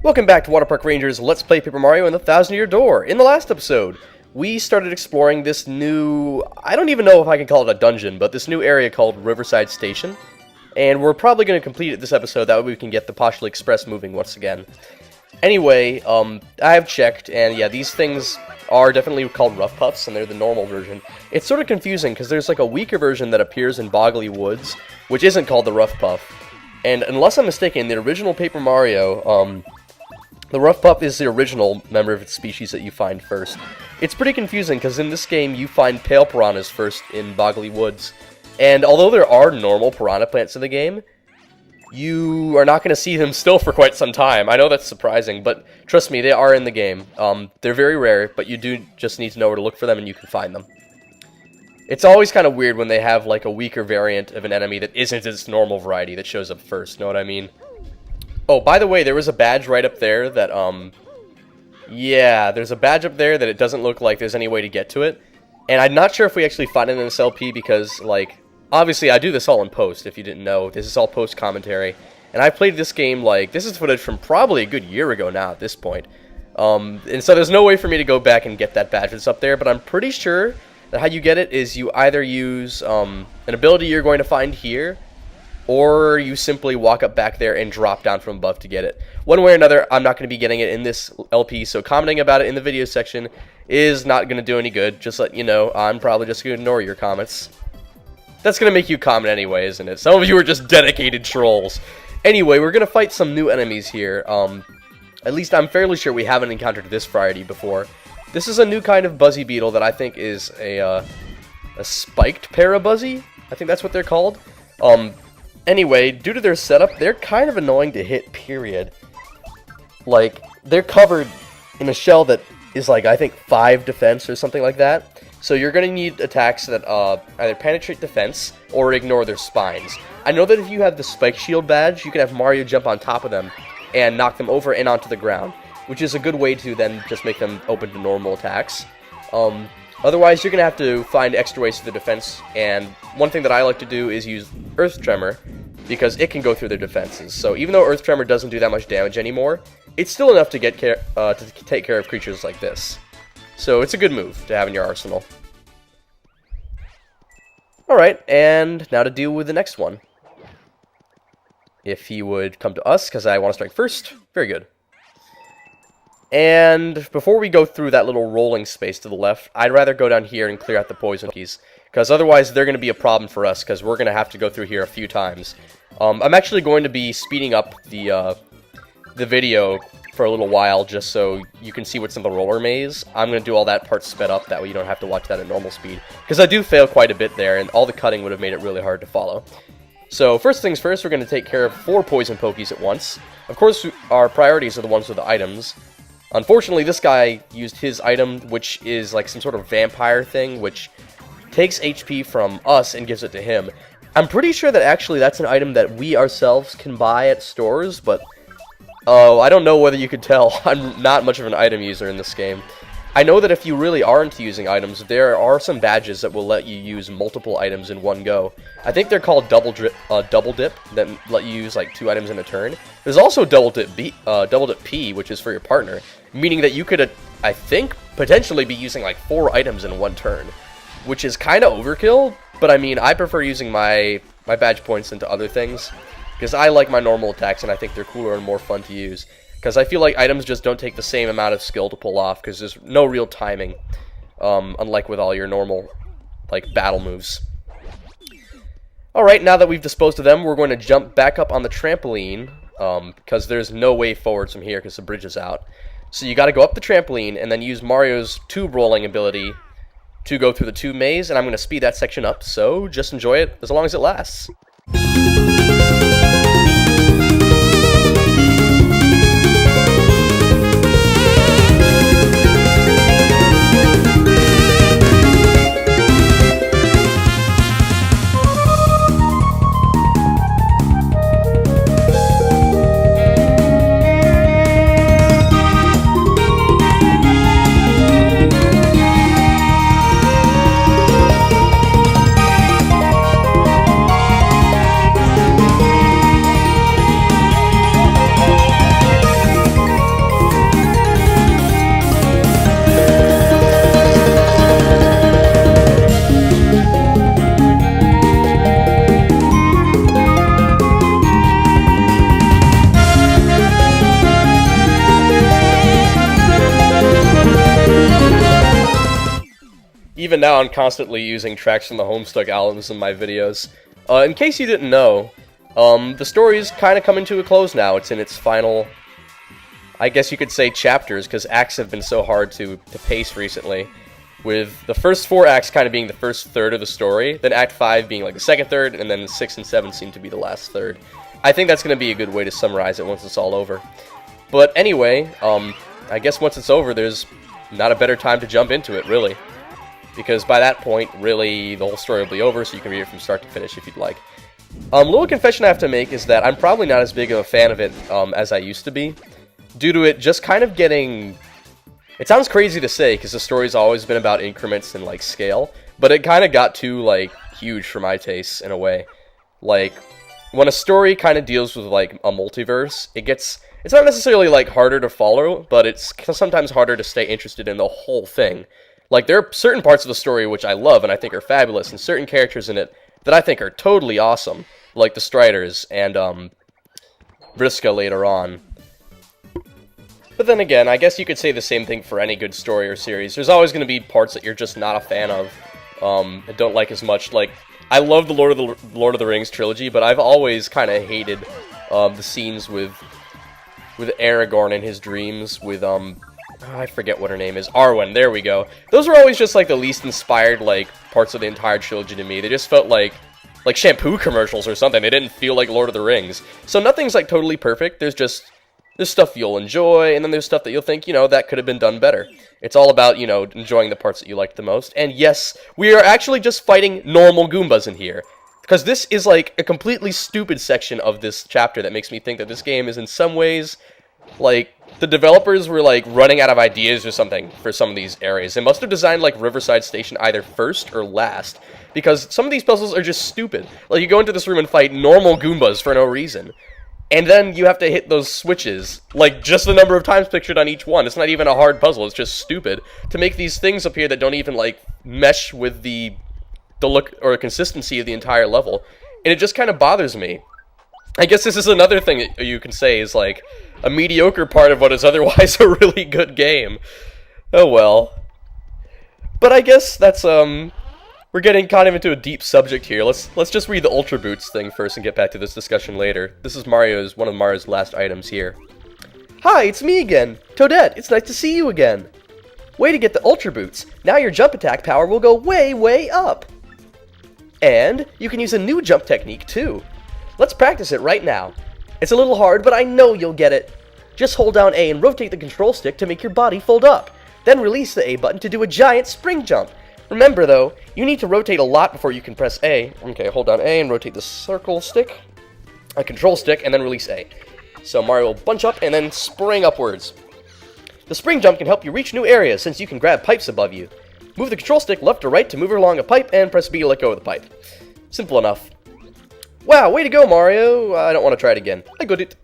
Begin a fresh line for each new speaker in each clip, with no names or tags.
Welcome back to WaterparkRanger's Let's Play Paper Mario and the Thousand-Year Door. In the last episode, we started exploring this new... I don't even know if I can call it a dungeon, but this new area called Riverside Station. And we're probably going to complete it this episode, that way we can get the Postally Express moving once again. Anyway, I have checked, and yeah, these things are definitely called Rough Puffs, and they're the normal version. It's sort of confusing, because there's like a weaker version that appears in Boggly Woods, which isn't called the Rough Puff. And unless I'm mistaken, the original Paper Mario, the Rough Puff is the original member of its species that you find first. It's pretty confusing, because in this game, you find pale piranhas first in Boggly Woods. And although there are normal piranha plants in the game, you are not going to see them still for quite some time. I know that's surprising, but trust me, they are in the game. They're very rare, but you do just need to know where to look for them, and you can find them. It's always kind of weird when they have, like, a weaker variant of an enemy that isn't its normal variety that shows up first, know what I mean? Oh, by the way, there was a badge right up there that, yeah, there's a badge up there that it doesn't look like there's any way to get to it. And I'm not sure if we actually find it in this LP because, like, obviously I do this all in post, if you didn't know. This is all post commentary. And I played this game, like, this is footage from probably a good year ago now at this point. And so there's no way for me to go back and get that badge that's up there, but I'm pretty sure that how you get it is you either use an ability you're going to find here, or you simply walk up back there and drop down from above to get it. One way or another, I'm not going to be getting it in this LP, so commenting about it in the video section is not going to do any good. Just let you know, I'm probably just going to ignore your comments. That's going to make you comment anyway, isn't it? Some of you are just dedicated trolls. Anyway, we're going to fight some new enemies here. At least I'm fairly sure we haven't encountered this variety before. This is a new kind of Buzzy Beetle that I think is a spiked Parabuzzy. I think that's what they're called. Anyway, due to their setup, they're kind of annoying to hit, period. Like, they're covered in a shell that is like, I think, 5 defense or something like that. So you're going to need attacks that either penetrate defense or ignore their spines. I know that if you have the Spike Shield badge, you can have Mario jump on top of them and knock them over and onto the ground, which is a good way to then just make them open to normal attacks. Otherwise, you're going to have to find extra ways to the defense, and one thing that I like to do is use Earth Tremor, because it can go through their defenses. So even though Earth Tremor doesn't do that much damage anymore, it's still enough to take care of creatures like this. So it's a good move to have in your arsenal. Alright, and now to deal with the next one. If he would come to us, because I want to strike first. Very good. And before we go through that little rolling space to the left, I'd rather go down here and clear out the poison keys, because otherwise they're going to be a problem for us, because we're going to have to go through here a few times. I'm actually going to be speeding up the video for a little while, just so you can see what's in the roller maze. I'm going to do all that part sped up, that way you don't have to watch that at normal speed, because I do fail quite a bit there, and all the cutting would have made it really hard to follow. So first things first, we're going to take care of 4 poison pokies at once. Of course, our priorities are the ones with the items. Unfortunately, this guy used his item, which is like some sort of vampire thing, which takes HP from us and gives it to him. I'm pretty sure that actually that's an item that we ourselves can buy at stores, but I don't know whether you could tell. I'm not much of an item user in this game. I know that if you really aren't using items, there are some badges that will let you use multiple items in one go. I think they're called double dip, that let you use like 2 items in a turn. There's also double dip P, which is for your partner, meaning that you could, I think, potentially be using like 4 items in one turn, which is kind of overkill. But I mean, I prefer using my badge points into other things, because I like my normal attacks and I think they're cooler and more fun to use. Because I feel like items just don't take the same amount of skill to pull off, because there's no real timing, unlike with all your normal, like, battle moves. Alright, now that we've disposed of them, we're going to jump back up on the trampoline, because there's no way forward from here, because the bridge is out. So you gotta go up the trampoline, and then use Mario's tube rolling ability to go through the tube maze, and I'm going to speed that section up, so just enjoy it as long as it lasts. even now I'm constantly using tracks from the Homestuck albums in my videos. In case you didn't know, the story's kind of coming to a close now. It's in its final, I guess you could say, chapters, because acts have been so hard to pace recently. With the first 4 acts kind of being the first third of the story, then Act 5 being like the second third, and then 6 and 7 seem to be the last third. I think that's going to be a good way to summarize it once it's all over. But anyway, I guess once it's over, there's not a better time to jump into it, really. Because by that point, really, the whole story will be over, so you can read it from start to finish if you'd like. Little confession I have to make is that I'm probably not as big of a fan of it as I used to be, due to it just kind of getting... It sounds crazy to say, because the story's always been about increments and, like, scale, but it kind of got too, like, huge for my tastes, in a way. Like, when a story kind of deals with, like, a multiverse, it's not necessarily, like, harder to follow, but it's sometimes harder to stay interested in the whole thing. Like, there are certain parts of the story which I love and I think are fabulous, and certain characters in it that I think are totally awesome, like the Striders and, Vriska later on. But then again, I guess you could say the same thing for any good story or series. There's always going to be parts that you're just not a fan of, and don't like as much. Like, I love the Lord of the Rings trilogy, but I've always kind of hated the scenes with Aragorn and his dreams, with, I forget what her name is, Arwen, there we go. Those were always just, like, the least inspired, like, parts of the entire trilogy to me. They just felt like shampoo commercials or something. They didn't feel like Lord of the Rings. So nothing's, like, totally perfect. There's stuff you'll enjoy, and then there's stuff that you'll think, that could have been done better. It's all about, enjoying the parts that you liked the most. And yes, we are actually just fighting normal Goombas in here. Because this is, like, a completely stupid section of this chapter that makes me think that this game is in some ways, like, the developers were, like, running out of ideas or something for some of these areas. They must have designed, like, Riverside Station either first or last. Because some of these puzzles are just stupid. Like, you go into this room and fight normal Goombas for no reason. And then you have to hit those switches, like, just the number of times pictured on each one. It's not even a hard puzzle, it's just stupid. To make these things appear that don't even, like, mesh with the look or consistency of the entire level. And it just kind of bothers me. I guess this is another thing that you can say is, like, a mediocre part of what is otherwise a really good game. Oh well. But I guess that's, we're getting kind of into a deep subject here. Let's just read the Ultra Boots thing first and get back to this discussion later. This is one of Mario's last items here. Hi, it's me again. Toadette, it's nice to see you again. Way to get the Ultra Boots. Now your jump attack power will go way, way up. And you can use a new jump technique too. Let's practice it right now. It's a little hard, but I know you'll get it. Just hold down A and rotate the control stick to make your body fold up. Then release the A button to do a giant spring jump. Remember, though, you need to rotate a lot before you can press A. Okay, hold down A and rotate the circle stick, a control stick, and then release A. So Mario will bunch up and then spring upwards. The spring jump can help you reach new areas since you can grab pipes above you. Move the control stick left or right to move along a pipe and press B to let go of the pipe. Simple enough. Wow, way to go, Mario. I don't want to try it again. I got it.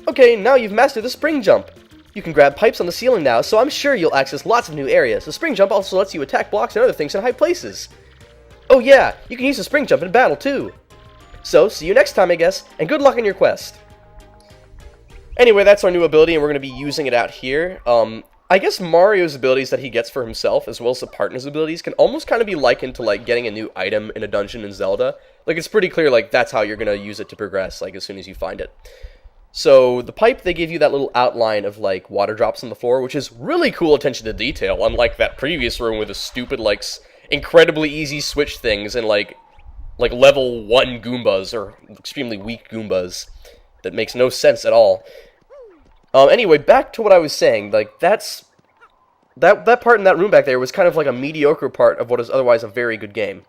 Okay, now you've mastered the spring jump. You can grab pipes on the ceiling now, so I'm sure you'll access lots of new areas. The spring jump also lets you attack blocks and other things in high places. Oh yeah, you can use the spring jump in battle too. So, see you next time, I guess, and good luck on your quest. Anyway, that's our new ability, and we're going to be using it out here. I guess Mario's abilities that he gets for himself, as well as the partner's abilities, can almost kind of be likened to, like, getting a new item in a dungeon in Zelda. Like, it's pretty clear, like, that's how you're going to use it to progress, like, as soon as you find it. So, the pipe, they give you that little outline of, like, water drops on the floor, which is really cool attention to detail, unlike that previous room with the stupid, like, incredibly easy switch things and, like level 1 Goombas, or extremely weak Goombas, that makes no sense at all. Anyway, back to what I was saying, like, that part in that room back there was kind of like a mediocre part of what is otherwise a very good game.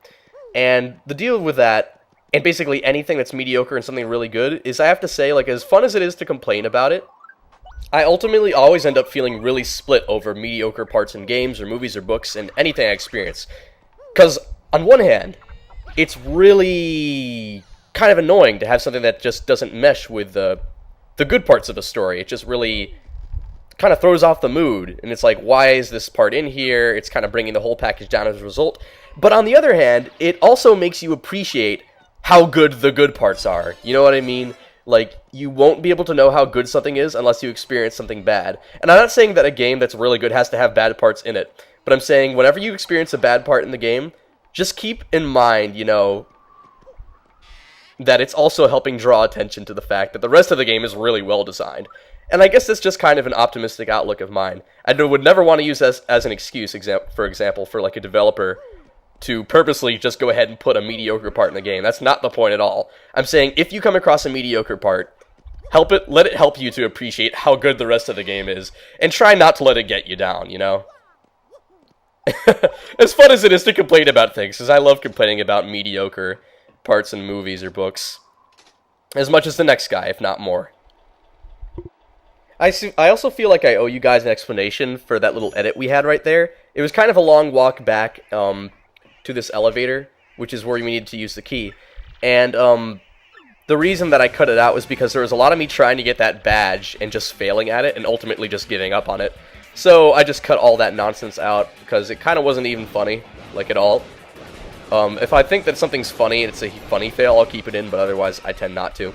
And the deal with that, and basically anything that's mediocre and something really good, is I have to say, like, as fun as it is to complain about it, I ultimately always end up feeling really split over mediocre parts in games or movies or books and anything I experience. Because, on one hand, it's really kind of annoying to have something that just doesn't mesh with the good parts of the story. It just really kind of throws off the mood, and it's like, why is this part in here? It's kind of bringing the whole package down as a result. But on the other hand, it also makes you appreciate how good the good parts are. You know what I mean? Like, you won't be able to know how good something is unless you experience something bad. And I'm not saying that a game that's really good has to have bad parts in it, But I'm saying, whenever you experience a bad part in the game, just keep in mind, you know, that it's also helping draw attention to the fact that the rest of the game is really well designed. And I guess that's just kind of an optimistic outlook of mine. I would never want to use this as an excuse, for example, for like a developer to purposely just go ahead and put a mediocre part in the game. That's not the point at all. I'm saying, if you come across a mediocre part, let it help you to appreciate how good the rest of the game is, and try not to let it get you down, you know? As fun as it is to complain about things, because I love complaining about mediocre parts in movies or books, as much as the next guy, if not more. I also feel like I owe you guys an explanation for that little edit we had right there. It was kind of a long walk back to this elevator, which is where we needed to use the key. And the reason that I cut it out was because there was a lot of me trying to get that badge and just failing at it and ultimately just giving up on it. So I just cut all that nonsense out because it kind of wasn't even funny, like at all. If I think that something's funny and it's a funny fail, I'll keep it in, but otherwise I tend not to.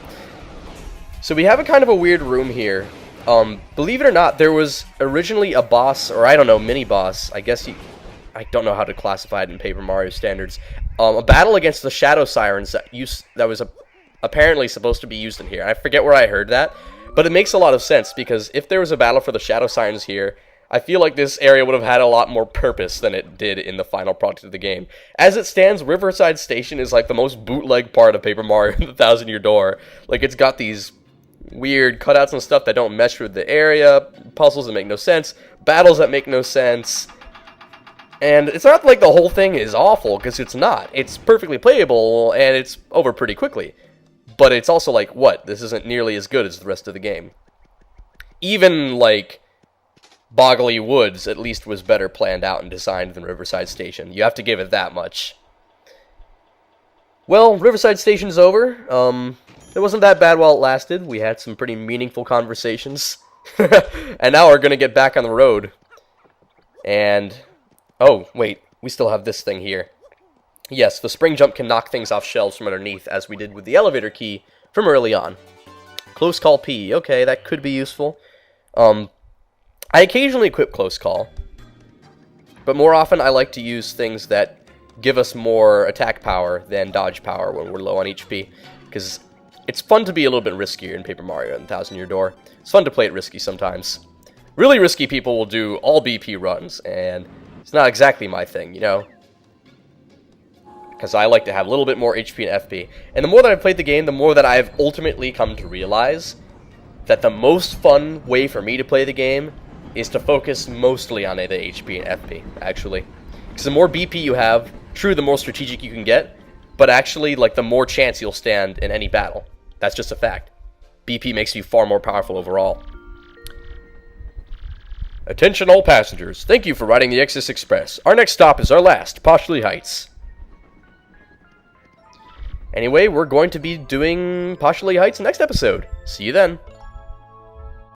So we have a kind of a weird room here. Believe it or not, there was originally a boss, or I don't know, mini-boss, I don't know how to classify it in Paper Mario standards, a battle against the Shadow Sirens that was apparently supposed to be used in here. I forget where I heard that, but it makes a lot of sense, because if there was a battle for the Shadow Sirens here, I feel like this area would have had a lot more purpose than it did in the final product of the game. As it stands, Riverside Station is like the most bootleg part of Paper Mario and the Thousand Year Door. Like, it's got these weird cutouts and stuff that don't mesh with the area, puzzles that make no sense, battles that make no sense. And it's not like the whole thing is awful, because it's not. It's perfectly playable, and it's over pretty quickly. But it's also like, what? This isn't nearly as good as the rest of the game. Even, like, Boggly Woods at least was better planned out and designed than Riverside Station. You have to give it that much. Well, Riverside Station's over. It wasn't that bad while it lasted. We had some pretty meaningful conversations. And now we're going to get back on the road. And, oh, wait, we still have this thing here. Yes, the spring jump can knock things off shelves from underneath, as we did with the elevator key from early on. Close call P. Okay, that could be useful. I occasionally equip Close Call, but more often I like to use things that give us more attack power than dodge power when we're low on HP, because it's fun to be a little bit riskier in Paper Mario and Thousand Year Door. It's fun to play it risky sometimes. Really risky people will do all BP runs, and it's not exactly my thing, you know? Because I like to have a little bit more HP and FP. And the more that I've played the game, the more that I've ultimately come to realize that the most fun way for me to play the game is to focus mostly on the HP and FP, actually. Because the more BP you have, true, the more strategic you can get, but actually, like, the more chance you'll stand in any battle. That's just a fact. BP makes you far more powerful overall. Attention all passengers, thank you for riding the Exodus Express. Our next stop is our last, Poshley Heights. Anyway, we're going to be doing Poshley Heights next episode. See you then.